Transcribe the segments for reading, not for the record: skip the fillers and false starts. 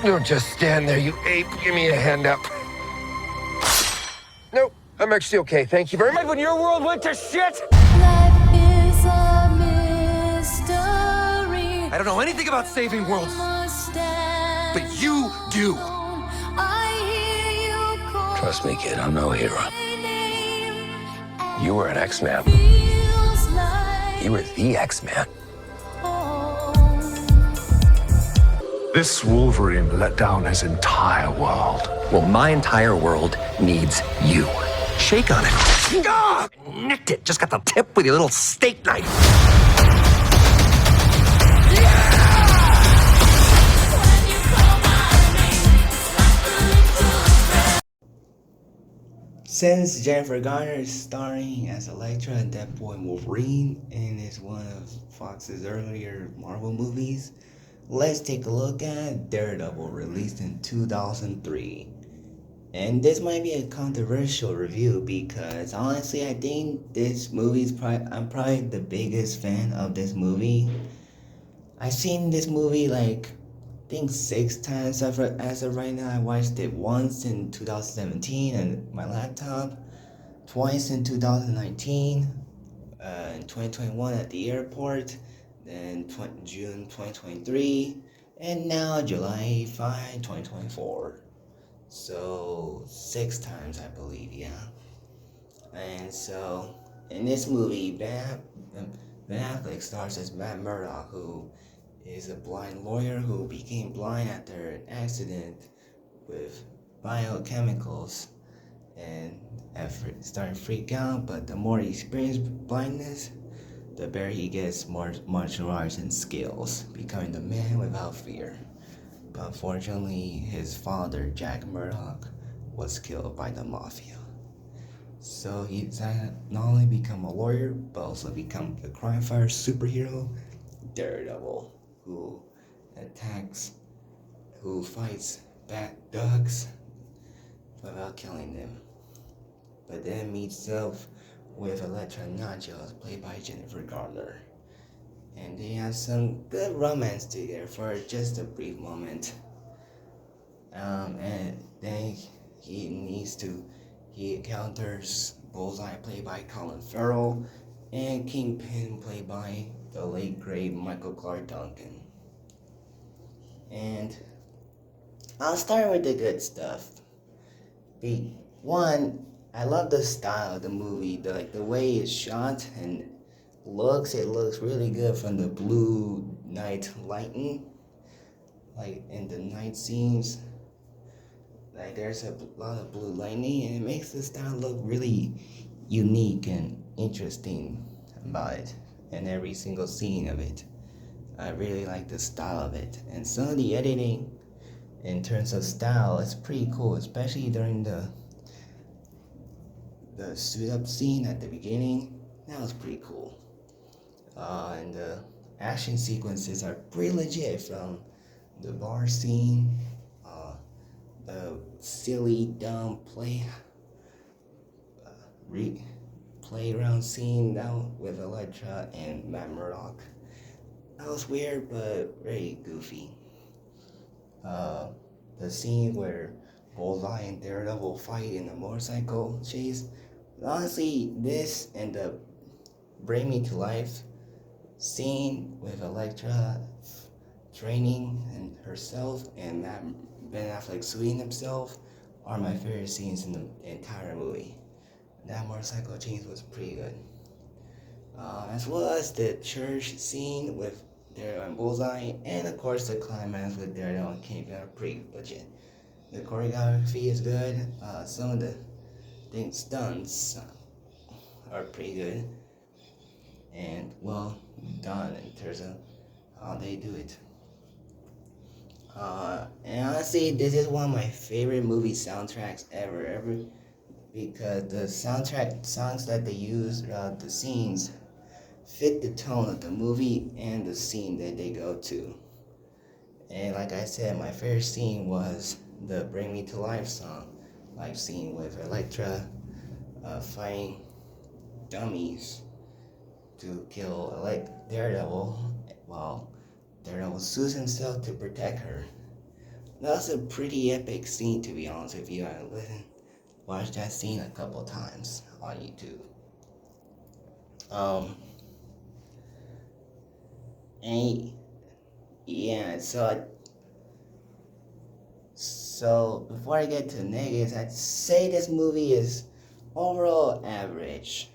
Don't just stand there, you ape. Give me a hand up. Nope, I'm actually okay. Thank you very much. When your world went to shit! Life is a mystery. I don't know anything about saving worlds, but you do. Trust me, kid, I'm no hero. You were an X-Man. You were the X-Man. This Wolverine let down his entire world. Well, my entire world needs you. Shake on it. Ah! Nicked it. Just got the tip with your little steak knife. Since Jennifer Garner is starring as Elektra in Deadpool Wolverine and is one of Fox's earlier Marvel movies, let's take a look at Daredevil, released in 2003. And this might be a controversial review because honestly I think this movie's I'm probably the biggest fan of this movie. I've seen this movie like I think 6 times as of right now. I watched it once in 2017 on my laptop, twice in 2019, in 2021 at the airport, then June 2023, and now July 5, 2024. So 6 times I believe, yeah. And so in this movie, Ben Affleck stars as Matt Murdock, who is a blind lawyer who became blind after an accident with biochemicals and started to freak out, but the more he experienced blindness, the better he gets more martial arts and skills, becoming the man without fear. But unfortunately, his father, Jack Murdock, was killed by the mafia. So he decided not only become a lawyer, but also become the crime fighter superhero, Daredevil, who fights bad thugs without killing them. But then meets up with Elektra Nachos, played by Jennifer Garner. And they have some good romance together for just a brief moment. And then he encounters Bullseye, played by Colin Farrell, and Kingpin, played by the late great Michael Clark Duncan. And I'll start with the good stuff. One, I love the style of the movie, the way it's shot and looks. It looks really good from the blue night lighting, like in the night scenes. Like there's a lot of blue lighting, and it makes the style look really unique and interesting about it. And every single scene of it, I really like the style of it. And some of the editing, in terms of style, is pretty cool, especially during the suit up scene at the beginning. That was pretty cool. And the action sequences are pretty legit, from the bar scene, the silly, dumb playground scene now with Elektra and Matt Murdock. That was weird, but very goofy. The scene where Bullseye and Daredevil fight in a motorcycle chase. Honestly, this and the Bring Me to Life scene with Elektra training and herself and Ben Affleck suiting himself are my favorite scenes in the entire movie. That motorcycle chase was pretty good. As well as the church scene with Daredevil and Bullseye, and of course the climax with Daredevil and Kingpin are pretty legit. The choreography is good. Some of the stunts are pretty good and well done in terms of how they do it. And honestly, this is one of my favorite movie soundtracks ever, because the soundtrack songs that they use throughout the scenes fit the tone of the movie and the scene that they go to. And like I said, my favorite scene was the Bring Me to Life song, like scene with Elektra fighting dummies to kill Daredevil while Daredevil sues himself to protect her. That's a pretty epic scene, to be honest with you. I watched that scene a couple times on YouTube. Um, and yeah, so before I get to the negatives, I'd say this movie is overall average.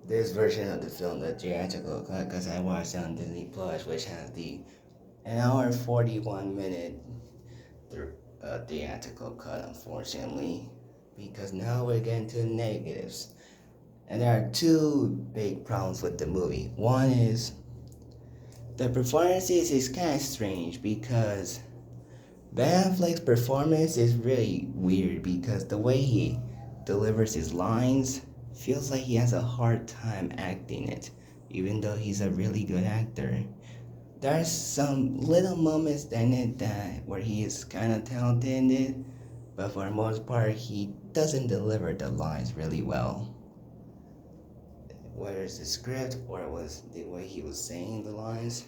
This version of the film, the theatrical cut, because I watched it on Disney Plus, which has the an hour and 41-minute theatrical cut, unfortunately, because now we're getting to the negatives. And there are two big problems with the movie. One is the performances is kind of strange because Ben Affleck's performance is really weird because the way he delivers his lines feels like he has a hard time acting it, even though he's a really good actor. There's some little moments in it that where he is kind of talented in it, but for the most part, he doesn't deliver the lines really well. Whether it's the script or it was the way he was saying the lines,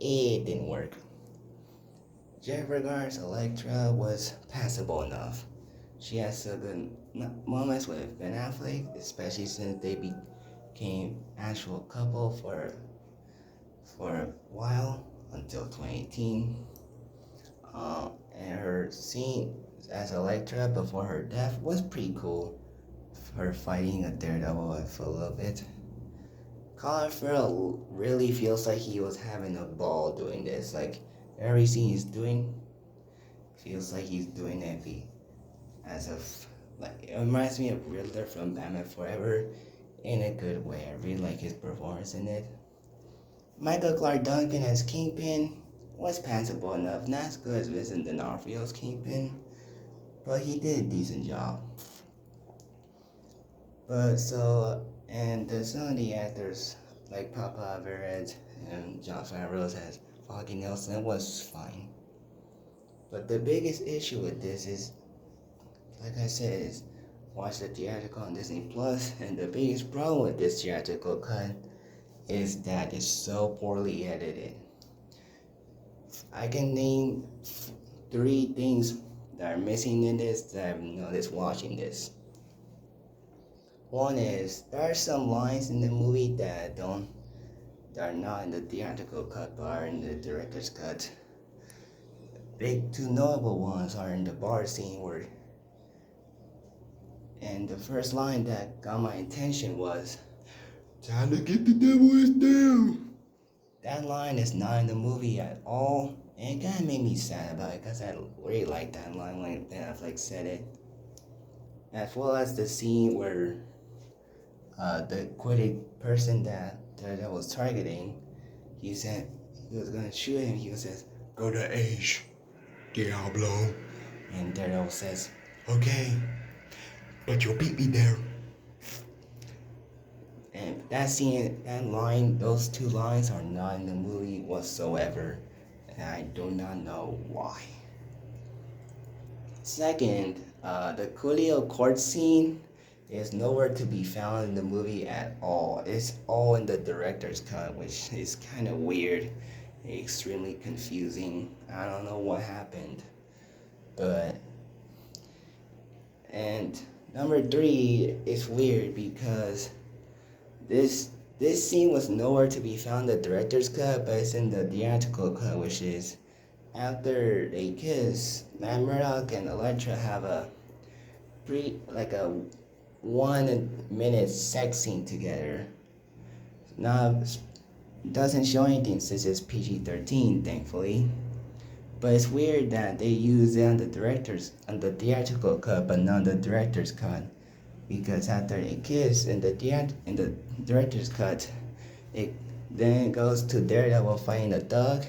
it didn't work. Jennifer Garner's Elektra was passable enough. She has some good moments with Ben Affleck, especially since they became actual couple for a while until 2018. And her scene as Elektra before her death was pretty cool. Her fighting a Daredevil for a little bit. Colin Farrell really feels like he was having a ball doing this. Like every scene he's doing feels like he's doing it as of like it reminds me of Riddler from Batman Forever in a good way. I really like his performance in it. Michael Clark Duncan as Kingpin was passable enough, not as good as Vincent D'Onofrio's Kingpin, but he did a decent job. But and some of the actors like Papa Everett and John Favreau as Foggy Nelson was fine. But the biggest issue with this is, like I said, is watch the theatrical on Disney Plus, and the biggest problem with this theatrical cut is that it's so poorly edited. I can name 3 things that are missing in this that I've noticed watching this. One is there are some lines in the movie that are not in the theatrical cut but are in the director's cut. Big 2 notable ones are in the bar scene and the first line that got my attention was, "Time to get the devil is down." That line is not in the movie at all, and it kind of made me sad about it because I really liked that line when Ben Affleck said it. As well as the scene where the quitted person that was targeting, he said he was gonna shoot him. He says, "Go to Asia, Diablo," and Daredevil says, "Okay, but you'll beat me there." And that scene, that line, those 2 lines are not in the movie whatsoever, and I do not know why. Second, the Coolio court scene is nowhere to be found in the movie at all. It's all in the director's cut, which is kind of weird, extremely confusing. I don't know what happened, but and number 3 is weird because this scene was nowhere to be found in the director's cut, but it's in the theatrical cut, which is after they kiss, Matt Murdock and Elektra have a 1-minute sex scene together. Now, doesn't show anything since it's PG-13, thankfully. But it's weird that they use it on the theatrical cut, but not the director's cut. Because after they kiss in the director's cut, it then goes to Daredevil fighting a thug.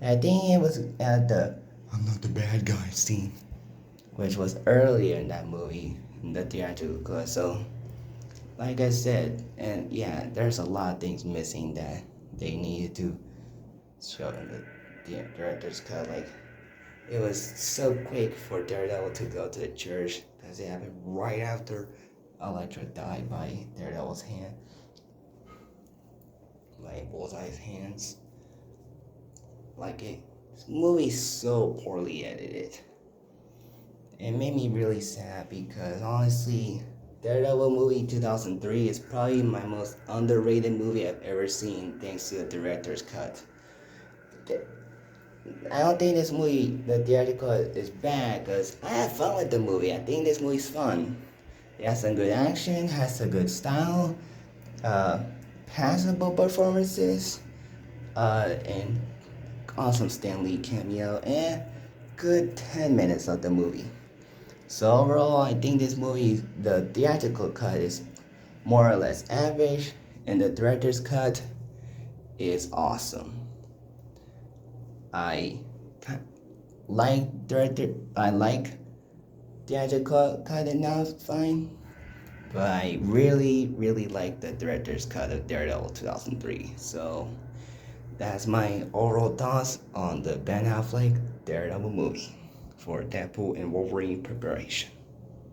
I think it was at the "I'm not the bad guy" scene, which was earlier in that movie in the theatrical cut. So, like I said, and yeah, there's a lot of things missing that they needed to show in the director's cut. Like, it was so quick for Daredevil to go to the church because it happened right after Elektra died by Daredevil's hand, by Bullseye's hands. Like This movie is so poorly edited. It made me really sad because honestly, Daredevil movie 2003 is probably my most underrated movie I've ever seen thanks to the director's cut. I don't think this movie, the theatrical, is bad because I had fun with the movie. I think this movie's fun. It has some good action, has a good style, uh, passable performances, and awesome Stan Lee cameo, and good 10 minutes of the movie. So overall, I think this movie, the theatrical cut is more or less average, and the director's cut is awesome. I like theatrical cut and now it's fine, but I really like the director's cut of Daredevil 2003. So that's my overall thoughts on the Ben Affleck Daredevil movie for Deadpool and Wolverine preparation.